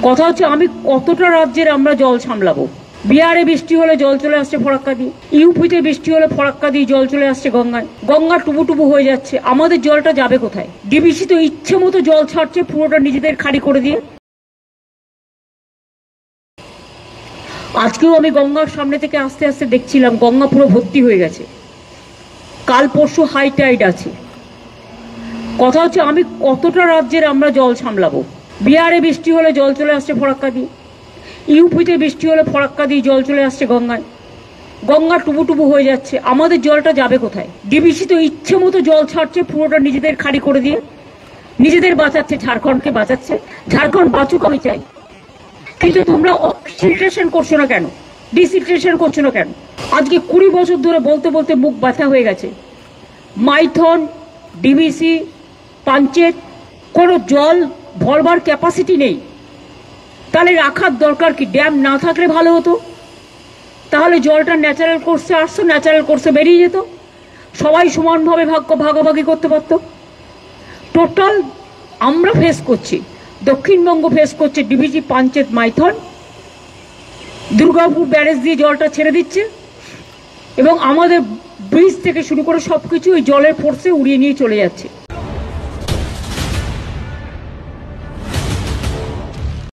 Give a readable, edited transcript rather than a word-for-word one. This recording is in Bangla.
কথা হচ্ছে আমি কতটা রাজ্যের আমরা জল সামলাবো। বিহারে বৃষ্টি হলে জল চলে আসছে ফরাক্কা দিয়ে, ইউপিতে বৃষ্টি হলে ফরাক্কা দিয়ে জল চলে আসছে গঙ্গায়, গঙ্গা টুবু হয়ে যাচ্ছে। আমাদের জলটা যাবে কোথায়? ডিবিসি তো ইচ্ছে মতো জল ছাড়ছে, পুরোটা নিজেদের খালি করে দিয়ে। আজকেও আমি গঙ্গার সামনে থেকে আস্তে আস্তে দেখছিলাম গঙ্গা পুরো ভর্তি হয়ে গেছে। কাল পরশু হাই টাইড আছে। কথা হচ্ছে আমি কতটা রাজ্যের আমরা জল সামলাবো। বিহারে বৃষ্টি হলে জল চলে আসছে ফরাক্কা দিয়ে, ইউপিতে বৃষ্টি হলে ফরাক্কা দিয়ে জল চলে আসছে গঙ্গায়, গঙ্গা টুবু হয়ে যাচ্ছে। আমাদের জলটা যাবে কোথায়? ডিবিসি তো ইচ্ছে মতো জল ছাড়ছে, পুরোটা নিজেদের খালি করে দিয়ে নিজেদের বাঁচাচ্ছে, ঝাড়খণ্ডকে বাঁচাচ্ছে। ঝাড়খণ্ড বাঁচুক আমি চাই, কিন্তু তোমরা ফিল্ট্রেশন করছো না কেন? ডিসিল্ট্রেশন করছো না কেন? আজকে 20 বছর ধরে বলতে বলতে মুখ ব্যথা হয়ে গেছে। মাইথন, ডিবিসি, পাঞ্চেত কোনো জল ভরবার ক্যাপাসিটি নেই। তাহলে রাখার দরকার কি? ড্যাম না থাকলে ভালো হতো। তাহলে জলটা ন্যাচারাল কোর্সে আসতো, ন্যাচারাল কোর্সে বেরিয়ে যেত, সবাই সমানভাবে ভাগাভাগি করতে পারতো। টোটাল আমরা ফেস করছি, দক্ষিণবঙ্গ ফেস করছে ডিবিসি, পাঞ্চেত, মাইথন। দুর্গাপুর ব্যারেজ দিয়ে জলটা ছেড়ে দিচ্ছে এবং আমাদের ব্রিজ থেকে শুরু করে সবকিছু ওই জলের ফোর্সে উড়িয়ে নিয়ে চলে যাচ্ছে।